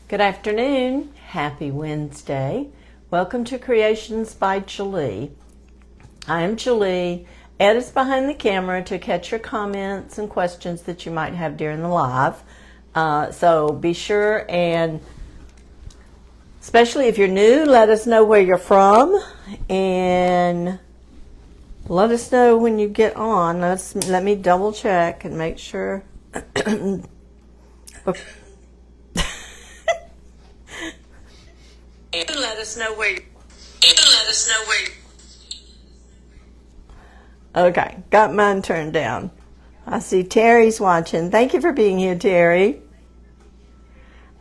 Good afternoon. Happy Wednesday. Welcome to Creations by Julie. I am Julie. Ed is behind the camera to catch your comments and questions that you might have during the live. So be sure and, especially if you're new, let us know where you're from and let us know when you get on. Let me double check and make sure. Let us know where. Okay, got mine turned down. I see Terry's watching. Thank you for being here, Terry.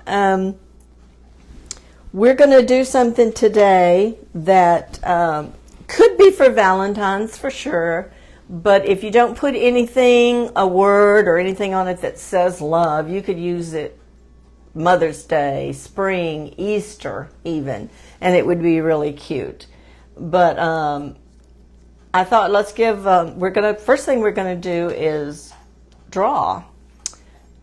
We're going to do something today that could be for Valentine's for sure, but if you don't put anything, a word or anything on it that says love, you could use it Mother's Day, spring, Easter even, and it would be really cute. But I thought let's give, first thing we're going to do is draw.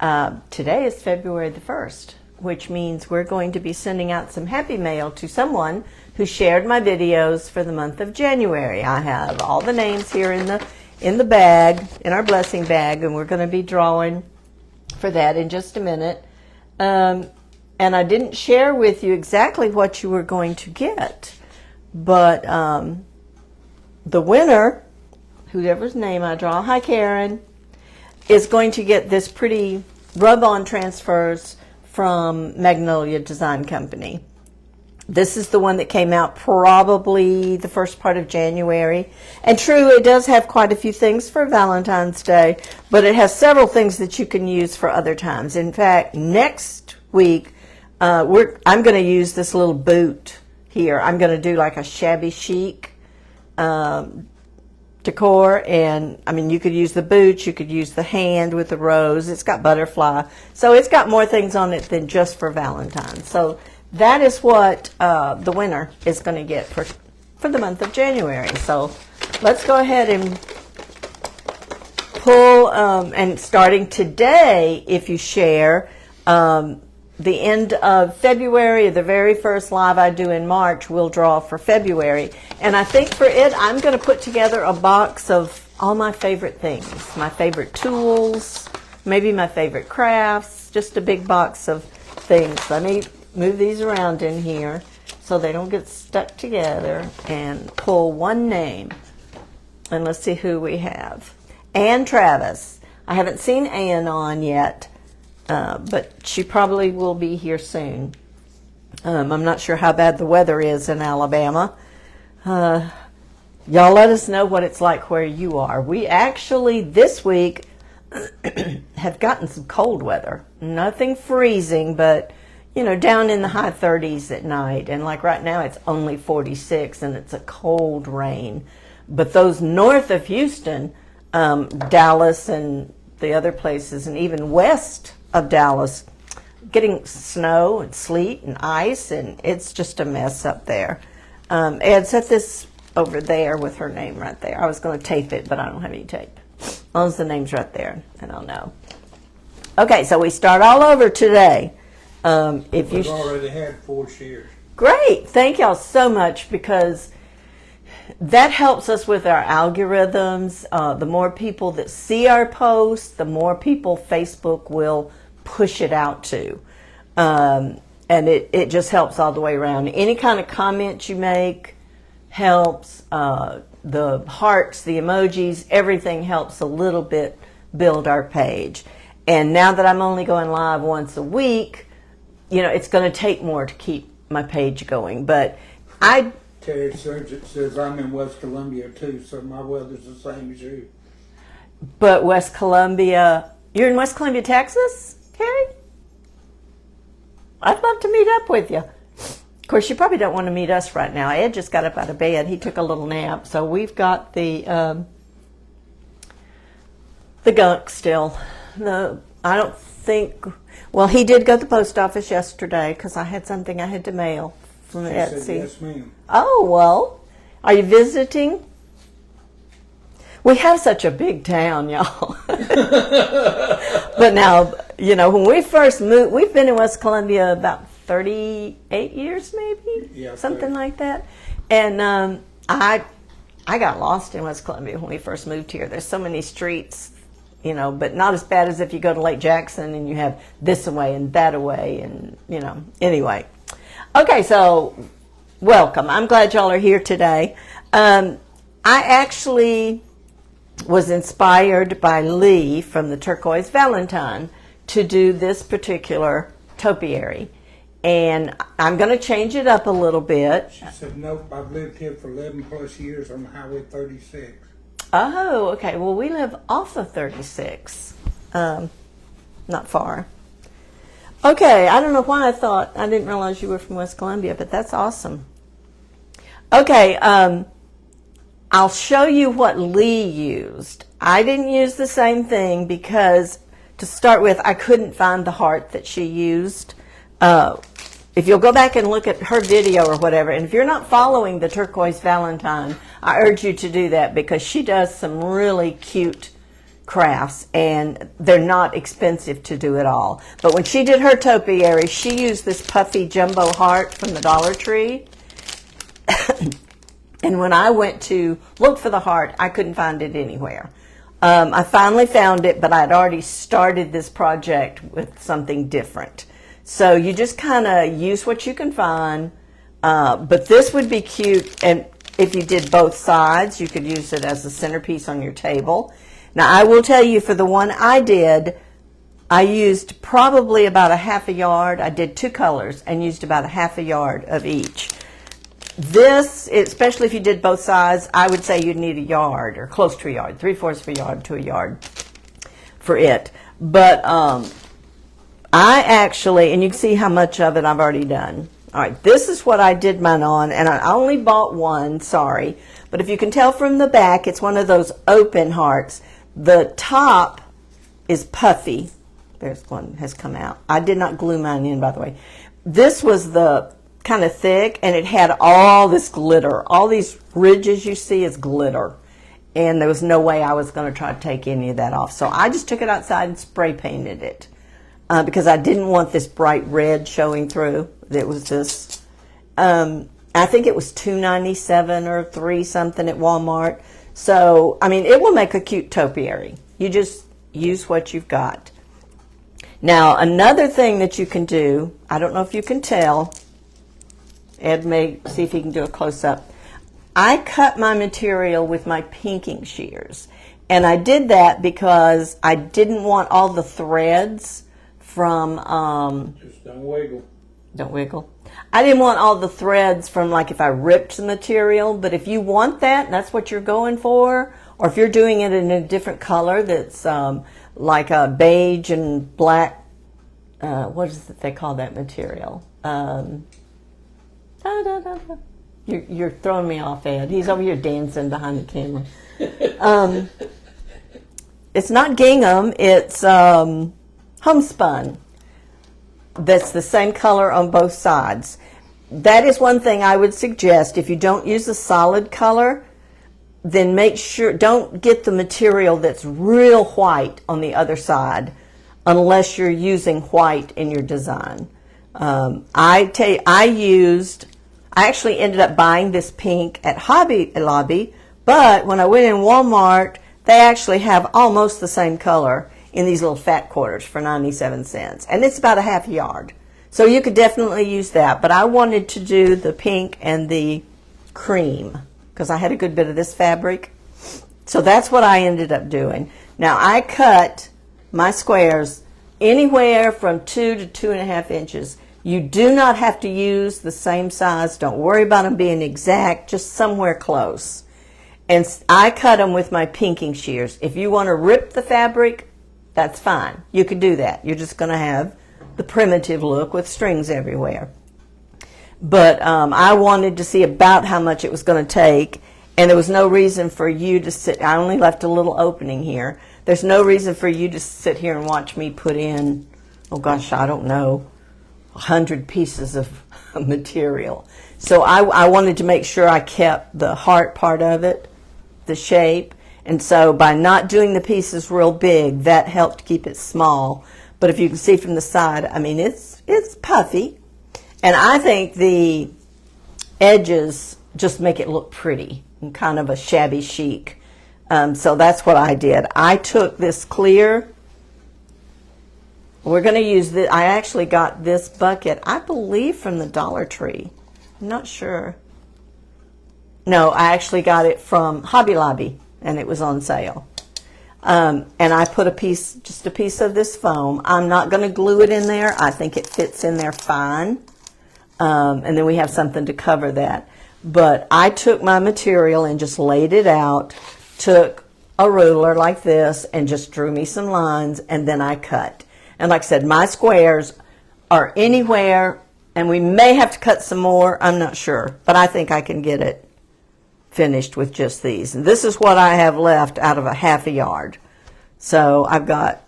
Today is February the 1st, which means we're going to be sending out some happy mail to someone who shared my videos for the month of January. I have all the names here in the bag, in our blessing bag, and we're going to be drawing for that in just a minute. And I didn't share with you exactly what you were going to get, but the winner, whoever's name I draw, hi Karen, is going to get this pretty rub-on transfers from Magnolia Design Company. This is the one that came out probably the first part of January. And true, it does have quite a few things for Valentine's Day, but it has several things that you can use for other times. In fact, next week, I'm going to use this little boot here. I'm going to do like a shabby chic decor. And, I mean, you could use the boot, you could use the hand with the rose. It's got butterfly. So it's got more things on it than just for Valentine's. So that is what the winner is going to get for the month of January. So let's go ahead and pull, and starting today, if you share, the end of February, the very first live I do in March, we'll draw for February. And I think for it, I'm going to put together a box of all my favorite things, my favorite tools, maybe my favorite crafts, just a big box of things. Let me move these around in here so they don't get stuck together and pull one name. And let's see who we have. Ann Travis. I haven't seen Ann on yet, but she probably will be here soon. I'm not sure how bad the weather is in Alabama. Y'all let us know what it's like where you are. We actually, this week, have gotten some cold weather. Nothing freezing, but you know, down in the high 30s at night. And like right now, it's only 46 and it's a cold rain. But those north of Houston, Dallas and the other places, and even west of Dallas, getting snow and sleet and ice, and it's just a mess up there. Ed, set this over there with her name right there. I was going to tape it, but I don't have any tape. As long as the name's right there, and I'll know. Okay, so we start all over today. If We've already had 4 shares. Great. Thank y'all so much, because that helps us with our algorithms. The more people that see our posts, the more people Facebook will push it out to. And it just helps all the way around. Any kind of comment you make helps. The hearts, the emojis, everything helps a little bit build our page. And now that I'm only going live once a week, you know, it's going to take more to keep my page going. But Terry says I'm in West Columbia too, so my weather's the same as you. But West Columbia, you're in West Columbia, Texas, Terry? I'd love to meet up with you. Of course, you probably don't want to meet us right now. Ed just got up out of bed. He took a little nap. So we've got the gunk still. I don't think... Well, he did go to the post office yesterday because I had something I had to mail from Etsy. Said, yes, ma'am. Oh, well, are you visiting? We have such a big town, y'all. But now, you know, when we first moved, we've been in West Columbia about 38 years maybe, Yeah, something 30. like that. And I got lost in West Columbia when we first moved here. There's so many streets, you know, but not as bad as if you go to Lake Jackson and you have this away and that away, and you know. Anyway, okay, so welcome. I'm glad y'all are here today. I actually was inspired by Lee from the Turquoise Valentine to do this particular topiary. And I'm going to change it up a little bit. She said, nope, I've lived here for 11 plus years on Highway 36. Oh, okay. Well, we live off of 36. Not far. Okay, I don't know why I didn't realize you were from West Columbia, but that's awesome. Okay, I'll show you what Lee used. I didn't use the same thing because, to start with, I couldn't find the heart that she used. If you'll go back and look at her video or whatever, and if you're not following the Turquoise Valentine, I urge you to do that because she does some really cute crafts, and they're not expensive to do at all. But when she did her topiary, she used this puffy jumbo heart from the Dollar Tree. And when I went to look for the heart, I couldn't find it anywhere. I finally found it, but I'd already started this project with something different. So you just kind of use what you can find. But this would be cute, and if you did both sides, you could use it as a centerpiece on your table. Now, I will tell you, for the one I did, I used probably about a half a yard. I did 2 colors and used about a half a yard of each. This, especially if you did both sides, I would say you'd need a yard or close to a yard, 3/4 of a yard to a yard for it. But I actually, and you can see how much of it I've already done. All right, this is what I did mine on, and I only bought one, sorry. But if you can tell from the back, it's one of those open hearts. The top is puffy. There's one has come out. I did not glue mine in, by the way. This was the kind of thick, and it had all this glitter. All these ridges you see is glitter. And there was no way I was going to try to take any of that off. So I just took it outside and spray painted it because I didn't want this bright red showing through. It was just, I think it was $2.97 or $3 something at Walmart. So, I mean, it will make a cute topiary. You just use what you've got. Now, another thing that you can do, I don't know if you can tell, Ed may see if he can do a close-up. I cut my material with my pinking shears. And I did that because I didn't want all the threads from... Just don't wiggle. Don't wiggle. I didn't want all the threads from, like, if I ripped the material. But if you want that, that's what you're going for. Or if you're doing it in a different color that's like a beige and black... what is it they call that material? You're throwing me off, Ed. He's over here dancing behind the camera. It's not gingham. It's homespun. That's the same color on both sides. That is one thing I would suggest. If you don't use a solid color, then make sure, don't get the material that's real white on the other side unless you're using white in your design. I actually ended up buying this pink at Hobby Lobby, but when I went in Walmart, they actually have almost the same color in these little fat quarters for 97 cents. And it's about a half yard. So you could definitely use that. But I wanted to do the pink and the cream because I had a good bit of this fabric. So that's what I ended up doing. Now I cut my squares anywhere from 2 to 2.5 inches. You do not have to use the same size. Don't worry about them being exact, just somewhere close. And I cut them with my pinking shears. If you want to rip the fabric, that's fine. You could do that. You're just going to have the primitive look with strings everywhere. But I wanted to see about how much it was going to take, and there was no reason for you to sit. I only left a little opening here. There's no reason for you to sit here and watch me put in, oh gosh, I don't know, 100 pieces of material. So I wanted to make sure I kept the heart part of it, the shape. And so by not doing the pieces real big, that helped keep it small. But if you can see from the side, I mean, it's puffy. And I think the edges just make it look pretty and kind of a shabby chic. So that's what I did. I took this clear. We're going to use this. I actually got this bucket, I believe, from the Dollar Tree. I'm not sure. No, I actually got it from Hobby Lobby, and it was on sale. And I put just a piece of this foam. I'm not going to glue it in there. I think it fits in there fine. And then we have something to cover that. But I took my material and just laid it out, took a ruler like this, and just drew me some lines, and then I cut. And like I said, my squares are anywhere, and we may have to cut some more. I'm not sure, but I think I can get it finished with just these. And this is what I have left out of a half a yard. So I've got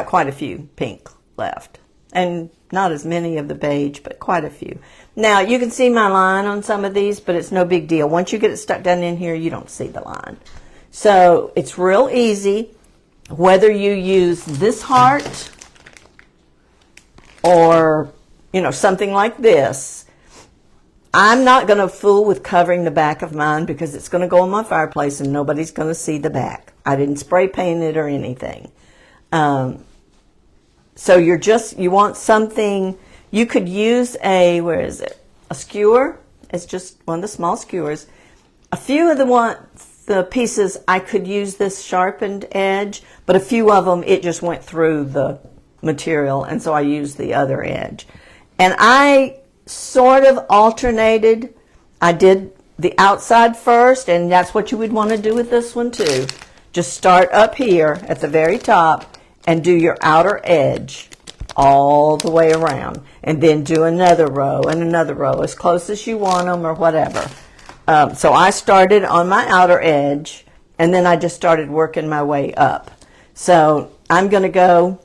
quite a few pink left, and not as many of the beige, but quite a few. Now you can see my line on some of these, but it's no big deal. Once you get it stuck down in here, you don't see the line. So it's real easy, whether you use this heart or, something like this. I'm not going to fool with covering the back of mine because it's going to go in my fireplace and nobody's going to see the back. I didn't spray paint it or anything. So you want something, you could use a skewer. It's just one of the small skewers. A few of the pieces, I could use this sharpened edge, but a few of them, it just went through the material, and so I used the other edge. And I sort of alternated. I did the outside first, and that's what you would want to do with this one too. Just start up here at the very top and do your outer edge all the way around, and then do another row and another row as close as you want them or whatever. So I started on my outer edge, and then I just started working my way up. So I'm going to go,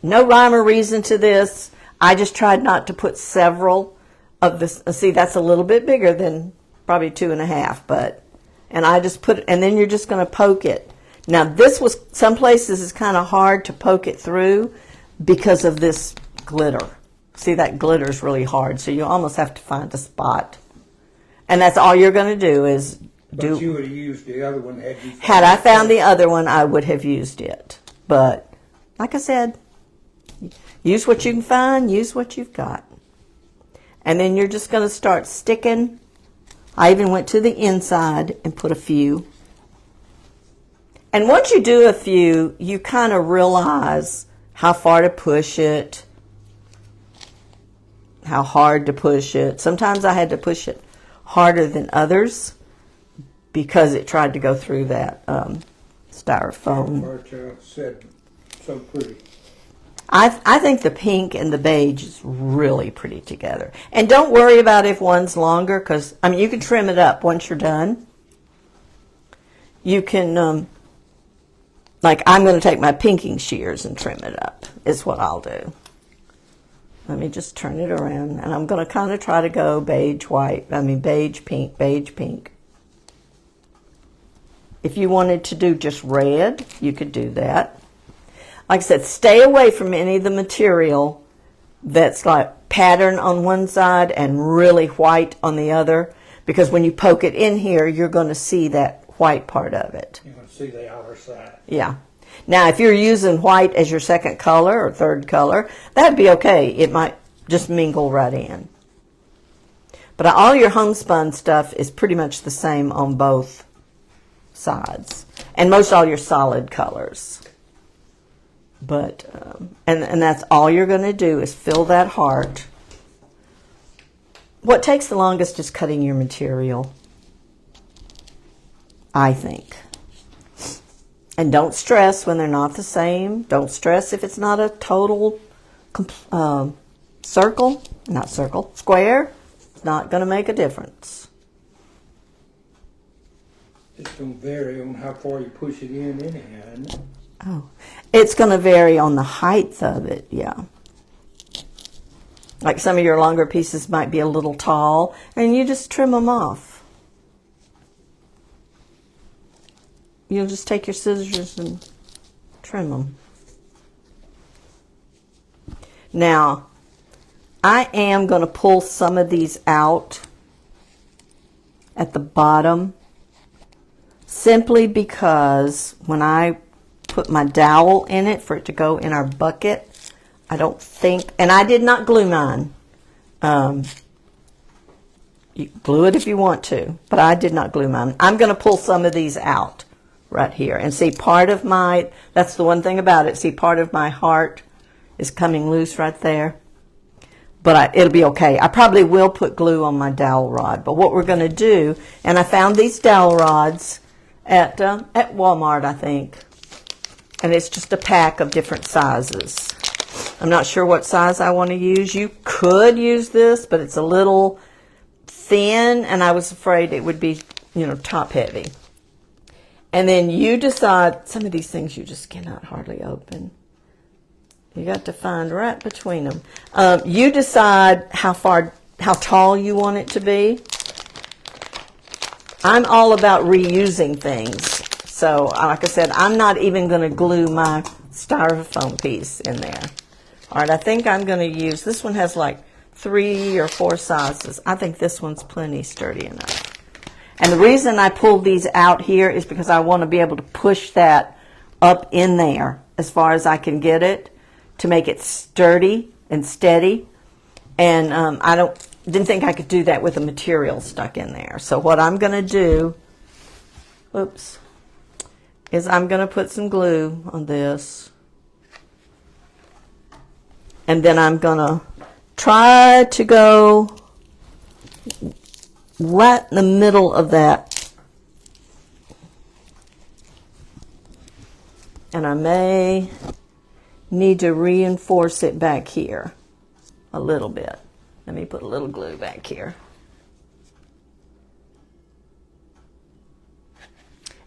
no rhyme or reason to this. I just tried not to put several of this. See, that's a little bit bigger than probably 2.5, and I just put it, and then you're just going to poke it. Now some places is kind of hard to poke it through because of this glitter. See, that glitter is really hard, so you almost have to find a spot. And that's all you're going to do is do. But you would have used the other one had you. Had I found the other one, I would have used it. But like I said, use what you can find, use what you've got. And then you're just going to start sticking. I even went to the inside and put a few. And once you do a few, you kind of realize how far to push it, how hard to push it. Sometimes I had to push it harder than others because it tried to go through that styrofoam. Marcia said so pretty. I think the pink and the beige is really pretty together. And don't worry about if one's longer, because, you can trim it up once you're done. You can, like, I'm going to take my pinking shears and trim it up, is what I'll do. Let me just turn it around, and I'm going to kind of try to go beige, pink, beige, pink. If you wanted to do just red, you could do that. Like I said, stay away from any of the material that's like pattern on one side and really white on the other, because when you poke it in here, you're going to see that white part of it. You're going to see the outer side. Yeah. Now, if you're using white as your second color or third color, that'd be okay. It might just mingle right in. But all your homespun stuff is pretty much the same on both sides. And most all your solid colors. But, and that's all you're going to do is fill that heart. What takes the longest is cutting your material, I think. And don't stress when they're not the same. Don't stress if it's not a total square. It's not going to make a difference. It's going to vary on how far you push it in anyhow, isn't it? Oh, it's going to vary on the height of it, yeah. Like some of your longer pieces might be a little tall, and you just trim them off. You'll just take your scissors and trim them. Now, I am going to pull some of these out at the bottom, simply because when I put my dowel in it for it to go in our bucket, I don't think, and I did not glue mine. You can glue it if you want to, but I did not glue mine. I'm going to pull some of these out right here and see part of my, that's the one thing about it, see part of my heart is coming loose right there. But it'll be okay. I probably will put glue on my dowel rod. But what we're going to do, and I found these dowel rods at Walmart, I think. And it's just a pack of different sizes. I'm not sure what size I want to use. You could use this, but it's a little thin, and I was afraid it would be, top heavy. And then you decide, some of these things you just cannot hardly open. You got to find right between them. You decide how tall you want it to be. I'm all about reusing things. So, like I said, I'm not even going to glue my styrofoam piece in there. All right, I think I'm going to use, this one has like 3 or 4 sizes. I think this one's plenty sturdy enough. And the reason I pulled these out here is because I want to be able to push that up in there as far as I can get it, to make it sturdy and steady. And I didn't think I could do that with the material stuck in there. So what I'm going to do, is I'm going to put some glue on this. And then I'm going to try to go right in the middle of that. And I may need to reinforce it back here a little bit. Let me put a little glue back here.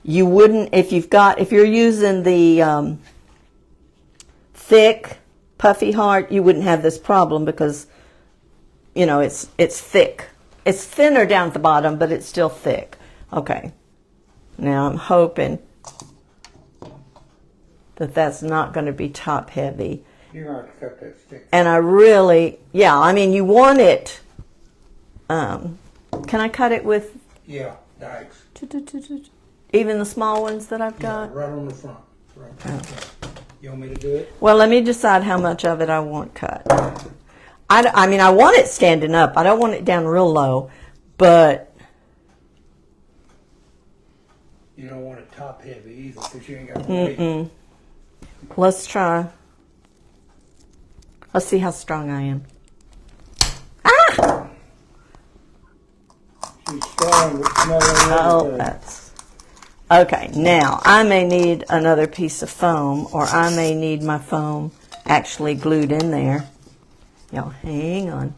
You wouldn't, if you're using the thick puffy heart, you wouldn't have this problem because, it's thick. It's thinner down at the bottom, but it's still thick. Okay. Now I'm hoping that's not going to be top heavy. You're going to have to cut that stick. And I really, you want it. Can I cut it with? Yeah, dikes. Even the small ones that I've got? Yeah, right on the front. Right on the front. You want me to do it? Well, let me decide how much of it I want cut. I want it standing up. I don't want it down real low, but you don't want it top heavy either because you ain't got the weight. Let's try. Let's see how strong I am. Ah! She's strong, but smelling that's okay. Now I may need another piece of foam, or I may need my foam actually glued in there. Y'all, hang on.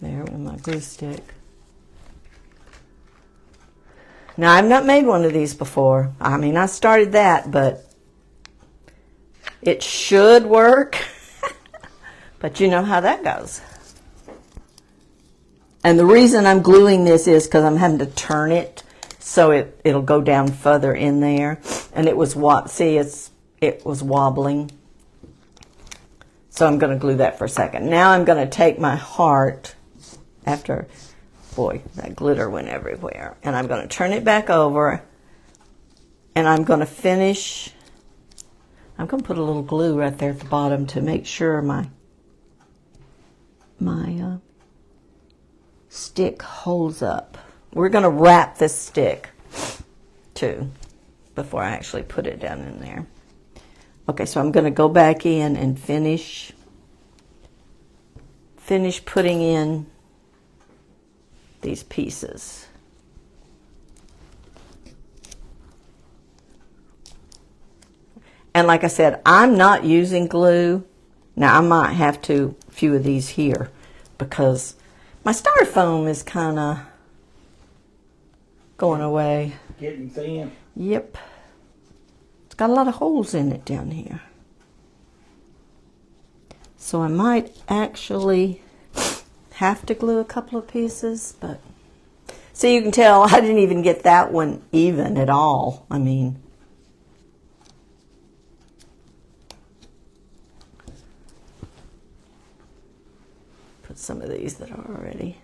There with my glue stick. Now, I've not made one of these before. I started that, but it should work. But you know how that goes. And the reason I'm gluing this is because I'm having to turn it so it'll go down further in there. And it was it was wobbling. So I'm going to glue that for a second. Now I'm going to take my heart after. Boy, that glitter went everywhere. And I'm going to turn it back over, and I'm going to finish. I'm going to put a little glue right there at the bottom to make sure my stick holds up. We're going to wrap this stick too before I actually put it down in there. Okay, so I'm going to go back in and finish putting in these pieces. And like I said, I'm not using glue. Now I might have to a few of these here because my styrofoam is kind of going away. Getting thin. Yep. It's got a lot of holes in it down here. So I might actually have to glue a couple of pieces, but so you can tell I didn't even get that one even at all. I mean, put some of these that are already.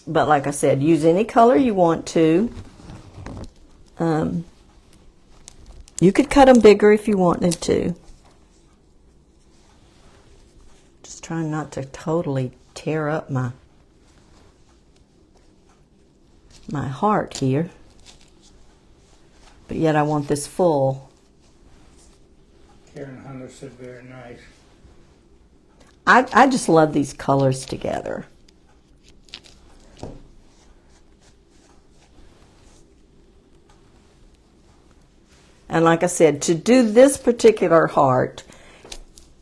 But like I said, use any color you want to. You could cut them bigger if you wanted to. Just trying not to totally tear up my heart here. But yet I want this full. Karen Hunter said very nice. I just love these colors together. And like I said, to do this particular heart,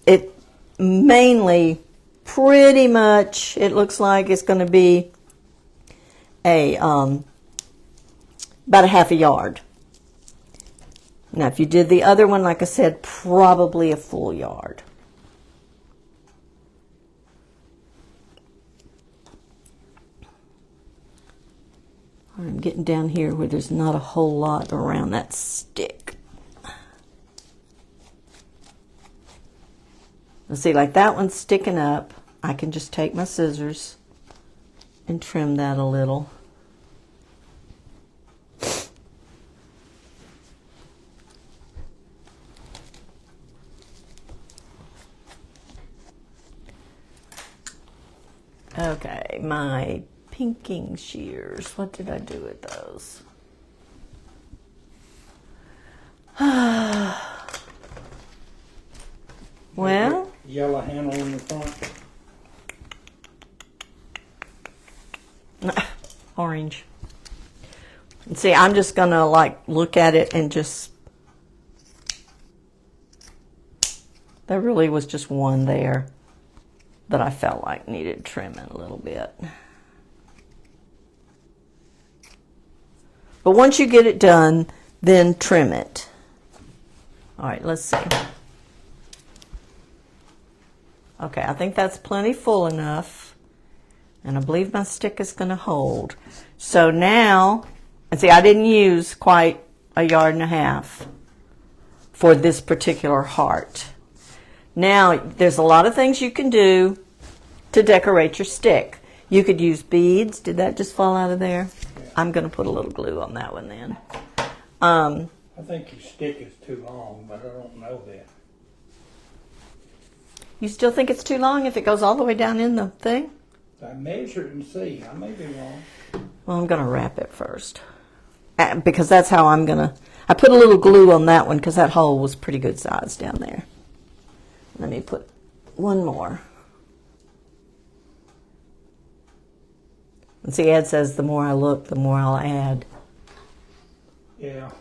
it mainly, pretty much, it looks like it's going to be about a half a yard. Now, if you did the other one, like I said, probably a full yard. I'm getting down here where there's not a whole lot around that stick. Let's see, like that one's sticking up. I can just take my scissors and trim that a little. Okay, my pinking shears. What did I do with those? Well, Yellow handle in the front. Orange. And see, I'm just gonna like look at it and just. There really was just one there that I felt like needed trimming a little bit. But once you get it done, then trim it. All right, let's see. Okay, I think that's plenty full enough. And I believe my stick is going to hold. So now, and see, I didn't use quite a yard and a half for this particular heart. Now, there's a lot of things you can do to decorate your stick. You could use beads. Did that just fall out of there? Yeah. I'm going to put a little glue on that one then. I think your stick is too long, but I don't know that. You still think it's too long if it goes all the way down in the thing? I measure it and see. I may be wrong. Well, I'm going to wrap it first. Because that's how I'm going to... I put a little glue on that one because that hole was pretty good size down there. Let me put one more. And see, Ed says the more I look, the more I'll add. Yeah.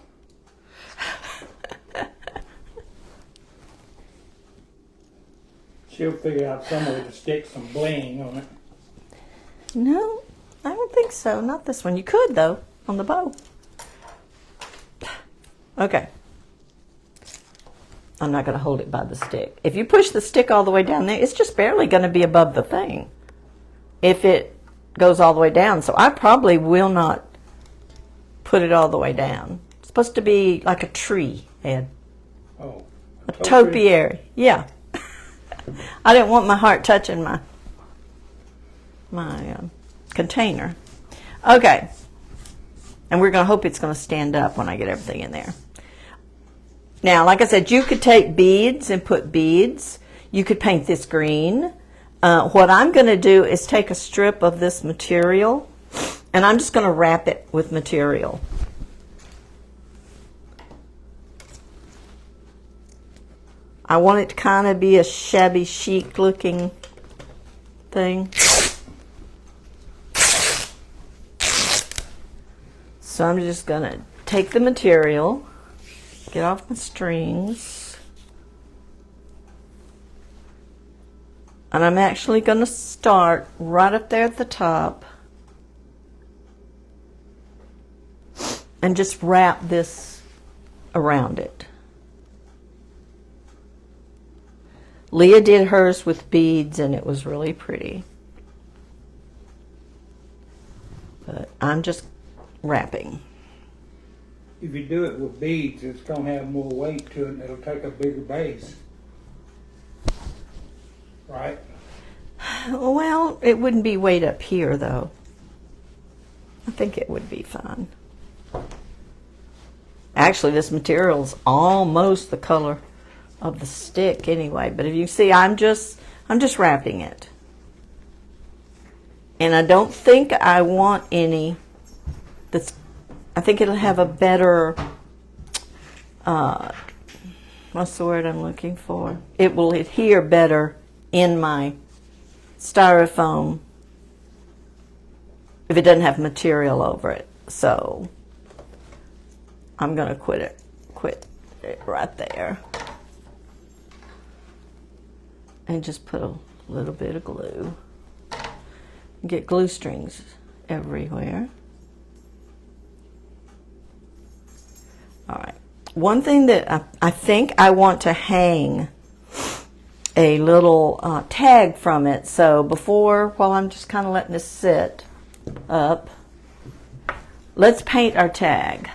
She'll figure out some way to stick some bling on it. No, I don't think so. Not this one. You could, though, on the bow. Okay. I'm not going to hold it by the stick. If you push the stick all the way down there, it's just barely going to be above the thing if it goes all the way down. So I probably will not put it all the way down. It's supposed to be like a tree, Ed. Oh. A topiary. Yeah. I didn't want my heart touching my container. Okay. And we're going to hope it's going to stand up when I get everything in there. Now, like I said, you could take beads and put beads. You could paint this green. What I'm going to do is take a strip of this material, and I'm just going to wrap it with material. I want it to kind of be a shabby chic looking thing. So I'm just going to take the material, get off my strings, and I'm actually going to start right up there at the top and just wrap this around it. Leah did hers with beads and it was really pretty. But I'm just wrapping. if you do it with beads, it's gonna have more weight to it and it'll take a bigger base. Right? Well, it wouldn't be weight up here, though. I think it would be fine. Actually, this material's almost the color of the stick anyway, but if you see, I'm just wrapping it. And I don't think I want any I think it'll have a better, what's the word I'm looking for? It will adhere better in my styrofoam if it doesn't have material over it. So I'm going to quit it right there. And just put a little bit of glue. Get glue strings everywhere. All right. One thing that I think I want to hang a little tag from it. So while I'm just kind of letting this sit up, let's paint our tag.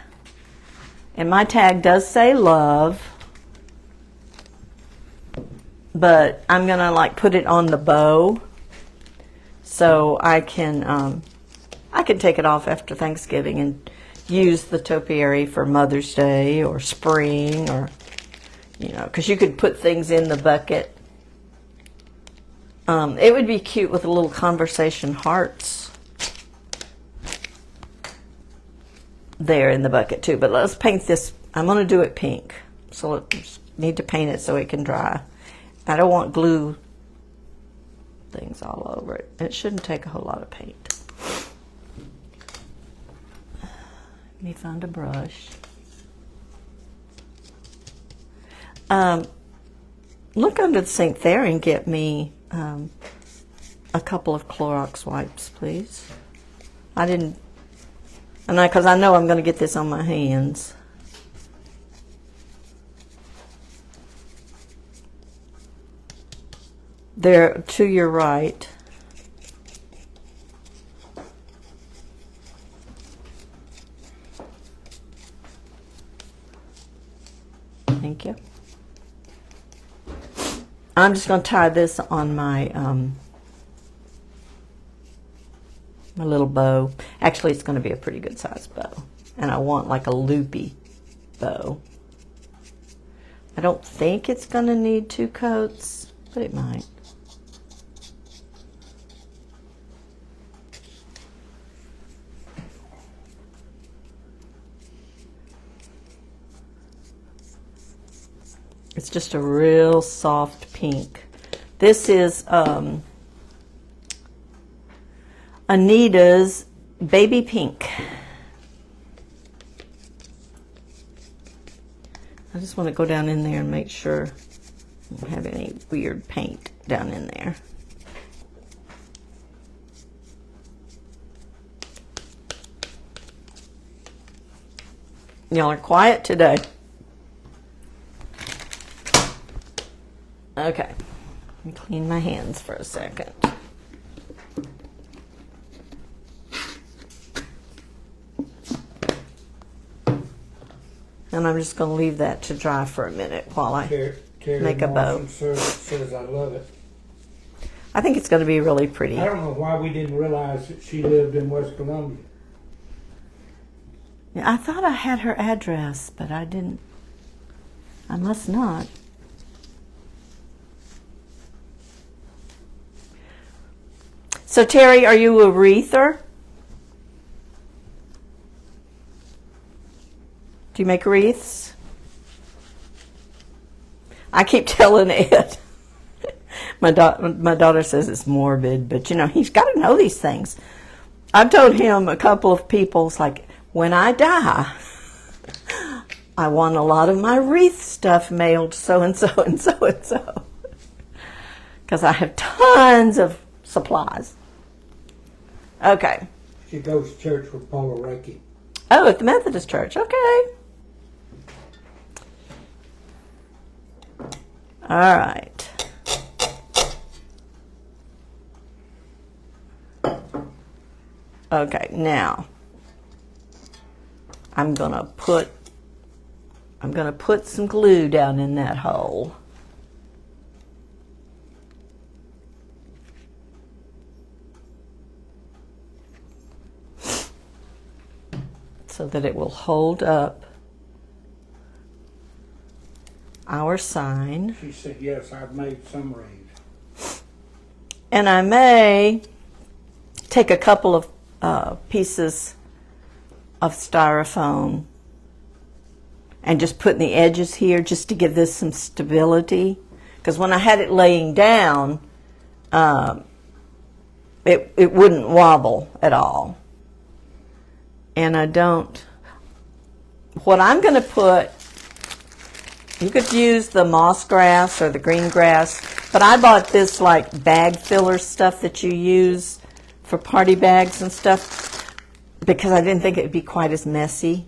And my tag does say love, but I'm gonna like put it on the bow so I can take it off after Thanksgiving and use the topiary for Mother's Day or spring, or because you could put things in the bucket. It would be cute with a little conversation hearts there in the bucket too. But let's paint this. I'm going to do it pink, so let's need to paint it so it can dry. I don't want glue things all over it. It shouldn't take a whole lot of paint. Let me find a brush. Look under the sink there and get me a couple of Clorox wipes, please. Because I know I'm going to get this on my hands. There, to your right. Thank you. I'm just going to tie this on my my little bow. Actually, it's going to be a pretty good size bow. And I want like a loopy bow. I don't think it's going to need 2 coats, but it might. It's just a real soft pink. This is Anita's Baby Pink. I just want to go down in there and make sure I don't have any weird paint down in there. Y'all are quiet today. Okay, let me clean my hands for a second. And I'm just going to leave that to dry for a minute while I make a bow. Says I love it. I think it's going to be really pretty. I don't know why we didn't realize that she lived in West Columbia. Yeah, I thought I had her address, but I didn't. I must not. So Terry, are you a wreather? Do you make wreaths? I keep telling Ed. My daughter says it's morbid, but he's got to know these things. I've told him a couple of people, it's like, when I die, I want a lot of my wreath stuff mailed so and so and so and so. Because I have tons of supplies. Okay. She goes to church with Paula Reiki. Oh, at the Methodist church. Okay. All right. Okay, now I'm gonna put some glue down in that hole. So that it will hold up our sign. She said, yes, I've made some reeds. And I may take a couple of pieces of styrofoam and just put in the edges here just to give this some stability. Because when I had it laying down, it wouldn't wobble at all. And I don't, what I'm going to put, you could use the moss grass or the green grass, but I bought this like bag filler stuff that you use for party bags and stuff because I didn't think it would be quite as messy.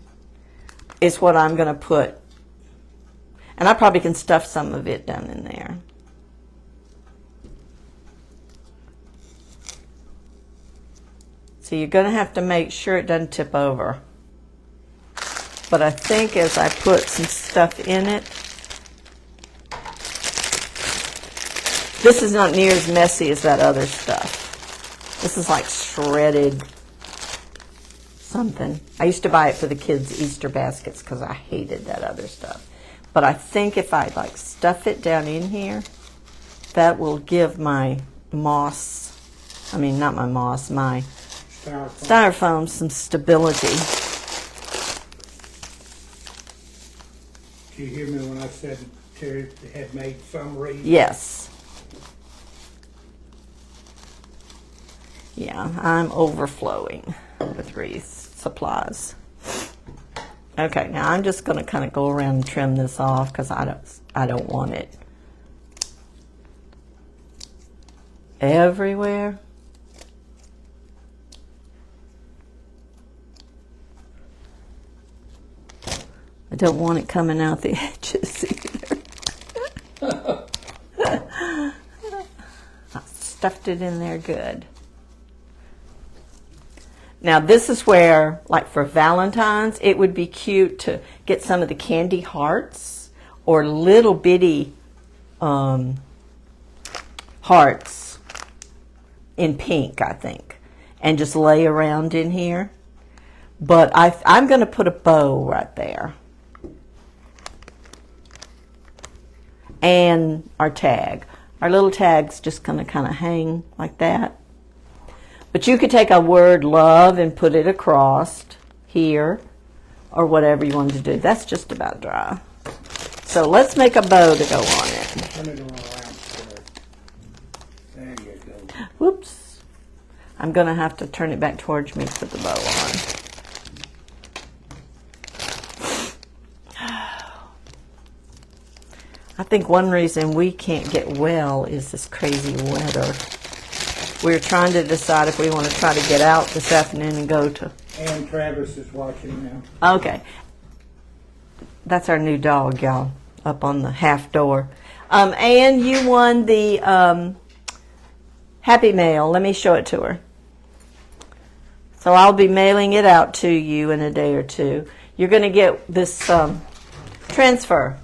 Is what I'm going to put. And I probably can stuff some of it down in there. So you're going to have to make sure it doesn't tip over. But I think as I put some stuff in it, this is not near as messy as that other stuff. This is like shredded something. I used to buy it for the kids' Easter baskets because I hated that other stuff. But I think if I like stuff it down in here, that will give my moss, I mean not my moss, my styrofoam some stability. Did you hear me when I said Terry had made some reeds? Yes. Yeah, I'm overflowing with wreath supplies. Okay, now I'm just going to kind of go around and trim this off because I don't want it everywhere. I don't want it coming out the edges either. I stuffed it in there good. Now this is where, like for Valentine's, it would be cute to get some of the candy hearts or little bitty hearts in pink, I think, and just lay around in here. But I'm going to put a bow right there. And our tag. Our little tag's just going to kind of hang like that. But you could take a word love and put it across here or whatever you wanted to do. That's just about dry. So let's make a bow to go on it. Turn it around. There you go. Whoops. I'm going to have to turn it back towards me to put the bow on. I think one reason we can't get well is this crazy weather. We're trying to decide if we want to try to get out this afternoon and go to... And Travis is watching now. Okay. That's our new dog, y'all, up on the half door. Ann, you won the Happy Mail. Let me show it to her. So I'll be mailing it out to you in a day or two. You're going to get this transfer.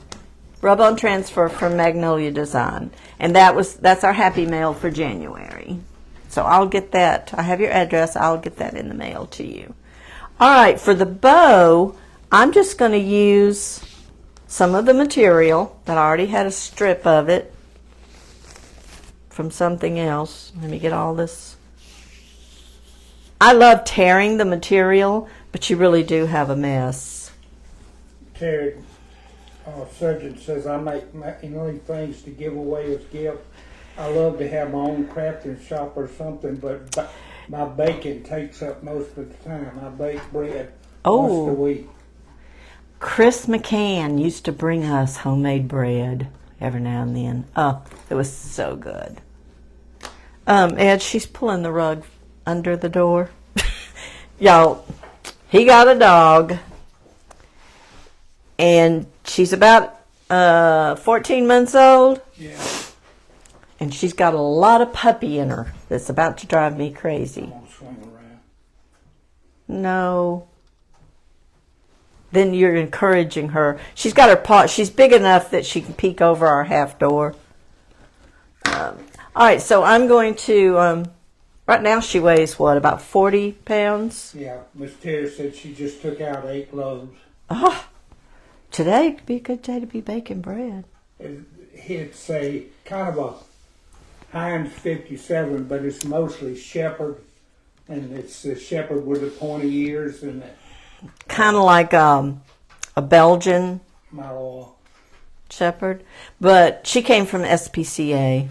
Rub-on transfer from Magnolia Design. And that's our Happy Mail for January. So I'll get that. I have your address. I'll get that in the mail to you. All right, for the bow, I'm just going to use some of the material that I already had a strip of it from something else. Let me get all this. I love tearing the material, but you really do have a mess. Terry, surgeon says I make only things to give away as gifts. I love to have my own crafting shop or something, but my baking takes up most of the time. I bake bread once a week. Chris McCann used to bring us homemade bread every now and then. Oh, it was so good. Ed, she's pulling the rug under the door. Y'all, he got a dog, and she's about 14 months old. Yeah. And she's got a lot of puppy in her that's about to drive me crazy. I'm gonna swing around. No. then you're encouraging her. She's got her paw. She's big enough that she can peek over our half door. All right, so I'm going to. Right now, she weighs what, about 40 pounds? Yeah, Miss Terry said she just took out 8 loaves. Oh, today would be a good day to be baking bread. It's a kind of a Heinz 57, but it's mostly Shepherd, and it's the Shepherd with the pointy ears and kind of like a Belgian Malinois Shepherd, but she came from SPCA.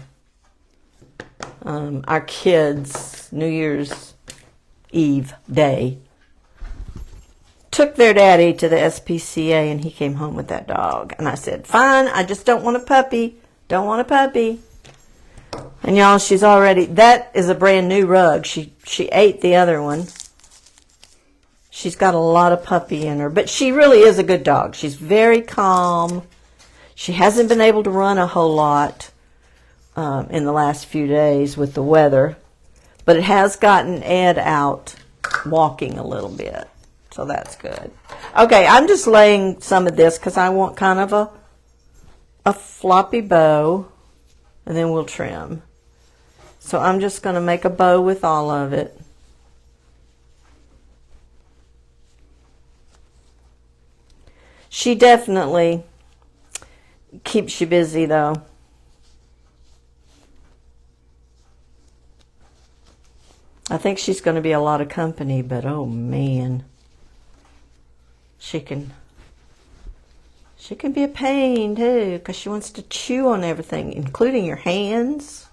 Our kids, New Year's Eve day, took their daddy to the SPCA, and he came home with that dog. And I said, fine, I just don't want a puppy. Don't want a puppy. And y'all, she's already, that is a brand new rug. She ate the other one. She's got a lot of puppy in her, but she really is a good dog. She's very calm. She hasn't been able to run a whole lot in the last few days with the weather, but it has gotten Ed out walking a little bit, so that's good. Okay, I'm just laying some of this because I want kind of a floppy bow, and then we'll trim. So I'm just going to make a bow with all of it. She definitely keeps you busy, though. I think she's going to be a lot of company, but oh man, she can be a pain too, because she wants to chew on everything, including your hands.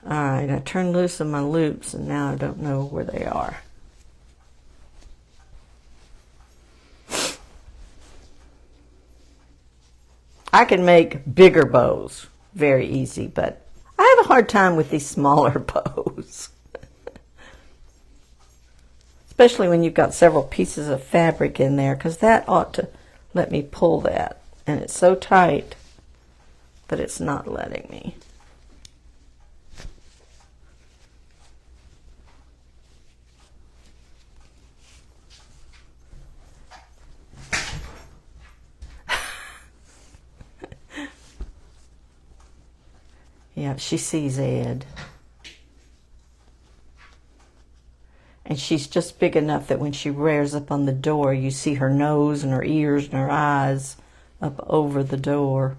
All right, I turned loose of my loops, and now I don't know where they are. I can make bigger bows very easy, but I have a hard time with these smaller bows. Especially when you've got several pieces of fabric in there, because that ought to let me pull that. And it's so tight, but it's not letting me. Yeah, she sees Ed. And she's just big enough that when she rears up on the door, you see her nose and her ears and her eyes up over the door.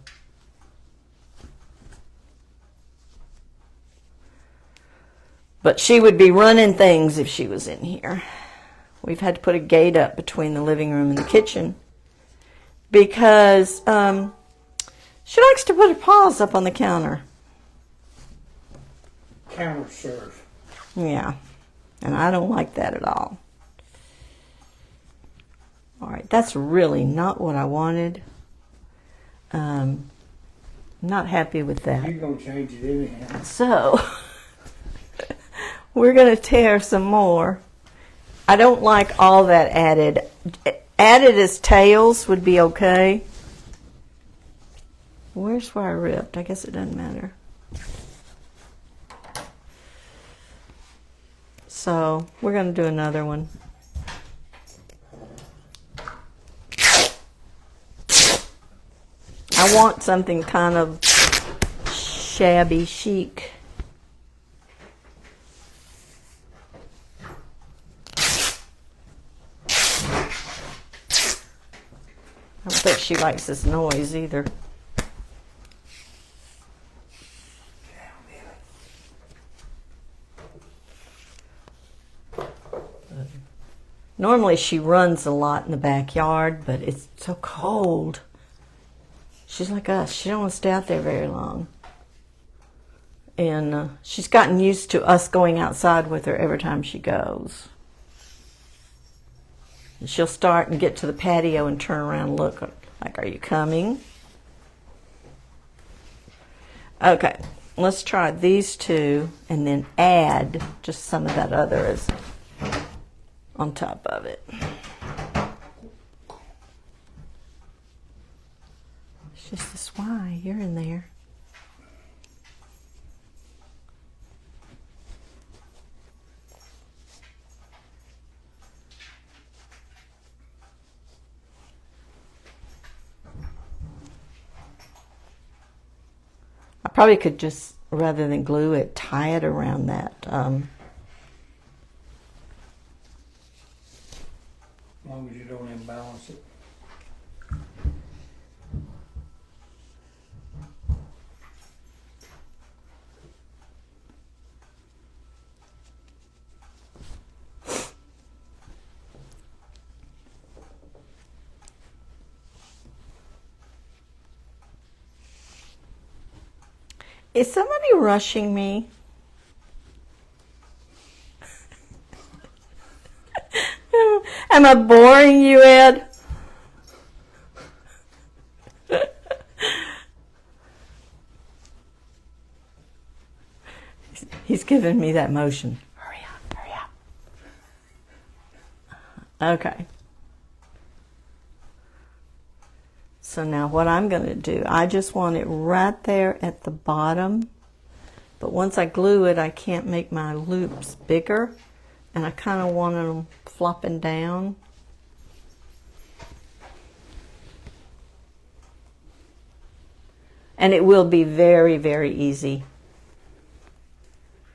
But she would be running things if she was in here. We've had to put a gate up between the living room and the kitchen because she likes to put her paws up on the counter. Counter serve. Yeah, and I don't like that at all. All right, that's really not what I wanted. Not happy with that. You're going to change it anyhow. So, we're going to tear some more. I don't like all that added. Added as tails would be okay. Where's where I ripped? I guess it doesn't matter. So, we're going to do another one. I want something kind of shabby chic. I don't think she likes this noise either. Normally she runs a lot in the backyard, but it's so cold. She's like us. She don't want to stay out there very long. And she's gotten used to us going outside with her every time she goes. And she'll start and get to the patio and turn around and look like, are you coming? Okay, let's try these two and then add just some of that other as on top of it. It's just this why you're in there. Probably could just, rather than glue it, tie it around that. As long as you don't imbalance it. Is somebody rushing me? Am I boring you, Ed? He's giving me that motion. Hurry up, hurry up. Okay. So now what I'm going to do, I just want it right there at the bottom. But once I glue it, I can't make my loops bigger. And I kind of want them flopping down. And it will be very, very easy.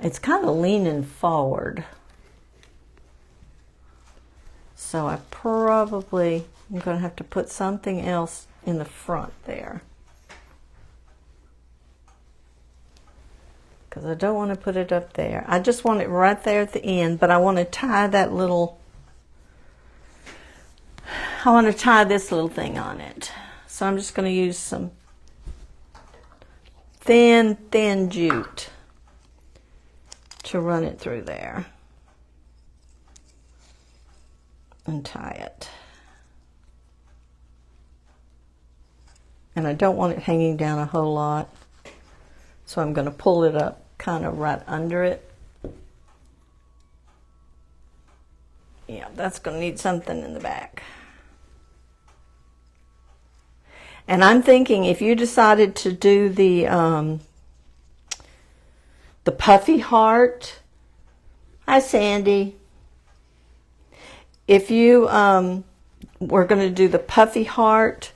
It's kind of leaning forward. So I'm going to have to put something else in the front there. Because I don't want to put it up there. I just want it right there at the end, but I want to tie that little, I want to tie this little thing on it. So I'm just going to use some thin jute to run it through there and tie it. And I don't want it hanging down a whole lot, so I'm going to pull it up kind of right under it. Yeah, that's going to need something in the back. And I'm thinking if you decided to do the puffy heart, hi Sandy. If you were going to do the puffy heart,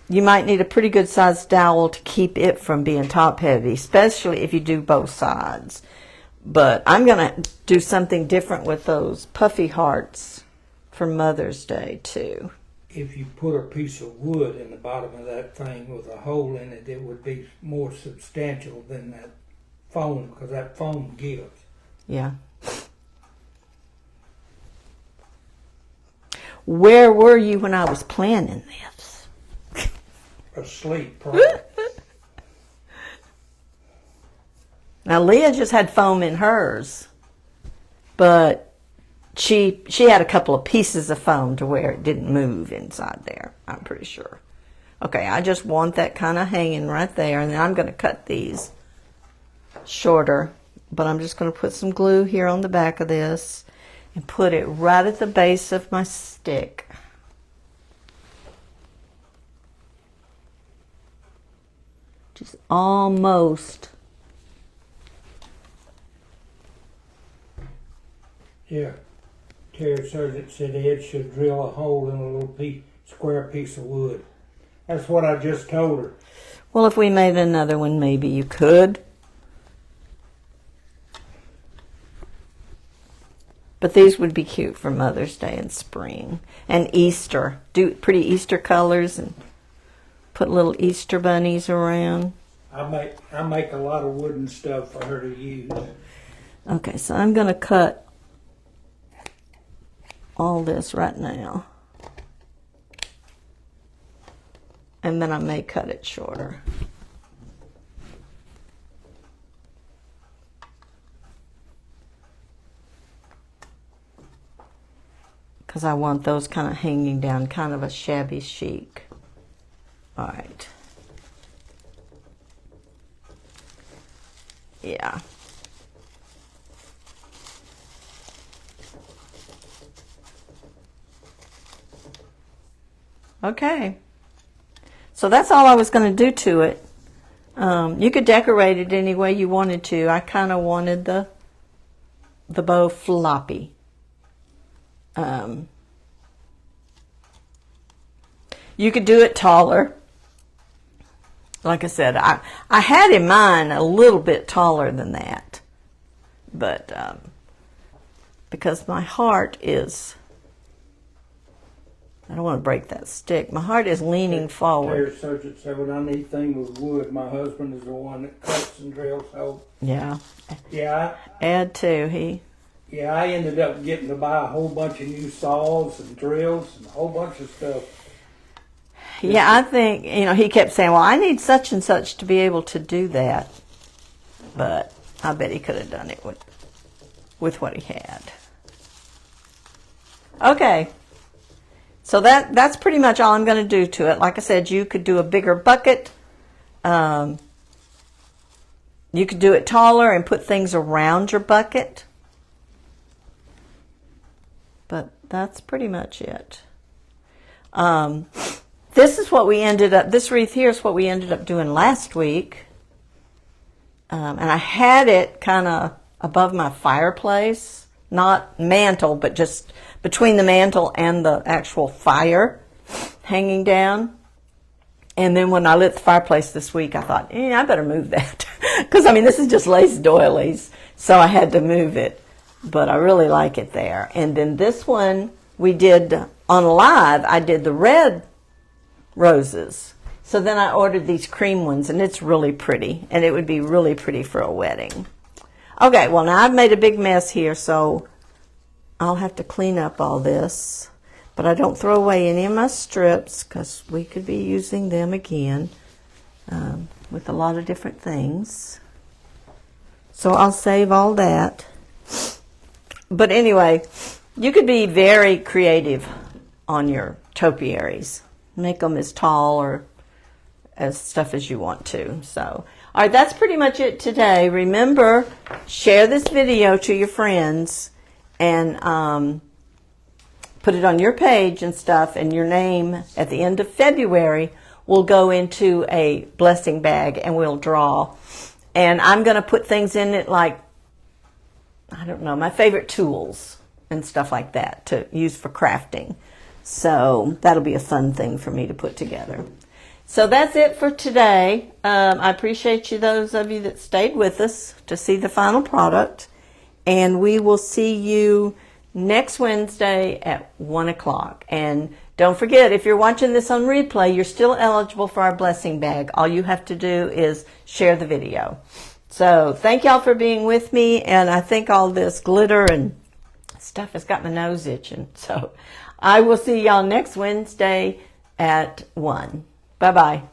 you might need a pretty good sized dowel to keep it from being top heavy, especially if you do both sides. But I'm going to do something different with those puffy hearts for Mother's Day too. If you put a piece of wood in the bottom of that thing with a hole in it, it would be more substantial than that foam, because that foam gives. Yeah. Where were you when I was planning this? Asleep, probably. Now Leah just had foam in hers, but she had a couple of pieces of foam to where it didn't move inside there, I'm pretty sure. Okay, I just want that kind of hanging right there, and then I'm going to cut these shorter, but I'm just going to put some glue here on the back of this and put it right at the base of my stick. Just almost. Yeah. Terry said Ed should drill a hole in a little square piece of wood. That's what I just told her. Well, if we made another one, maybe you could. But these would be cute for Mother's Day and spring. And Easter. Do pretty Easter colors and put little Easter bunnies around. I make a lot of wooden stuff for her to use. Okay, so I'm going to cut all this right now. And then I may cut it shorter. Because I want those kind of hanging down, kind of a shabby chic. All right. Yeah. Okay. So that's all I was going to do to it. You could decorate it any way you wanted to. I kind of wanted the bow floppy. You could do it taller. Like I said, I had in mind a little bit taller than that, but because my heart is, I don't want to break that stick. My heart is leaning forward. Topiary surgeon said when I need things with wood, my husband is the one that cuts and drills. So Yeah. yeah, Add to, I ended up getting to buy a whole bunch of new saws and drills and a whole bunch of stuff. Yeah, I think, he kept saying, well, I need such and such to be able to do that. But I bet he could have done it with what he had. Okay. So that's pretty much all I'm going to do to it. Like I said, you could do a bigger bucket. You could do it taller and put things around your bucket. But that's pretty much it. This is what we ended up, this wreath here is what we ended up doing last week. And I had it kind of above my fireplace. Not mantle, but just between the mantle and the actual fire hanging down. And then when I lit the fireplace this week, I thought, I better move that. Because, this is just lace doilies. So I had to move it. But I really like it there. And then this one we did on live, I did the red roses. So then I ordered these cream ones, and it's really pretty. And it would be really pretty for a wedding. Okay, well, now I've made a big mess here, so I'll have to clean up all this. But I don't throw away any of my strips because we could be using them again with a lot of different things. So I'll save all that. But anyway, you could be very creative on your topiaries. Make them as tall or as stuff as you want to. So, all right, that's pretty much it today. Remember, share this video to your friends and put it on your page and stuff, and your name at the end of February will go into a blessing bag and we'll draw. And I'm going to put things in it like, I don't know, my favorite tools and stuff like that to use for crafting. So that'll be a fun thing for me to put together. So that's it for today. I appreciate you, those of you that stayed with us to see the final product. And we will see you next Wednesday at 1 o'clock. And don't forget, if you're watching this on replay, you're still eligible for our blessing bag. All you have to do is share the video. So thank y'all for being with me. And I think all this glitter and stuff has got my nose itching. So I will see y'all next Wednesday at 1. Bye-bye.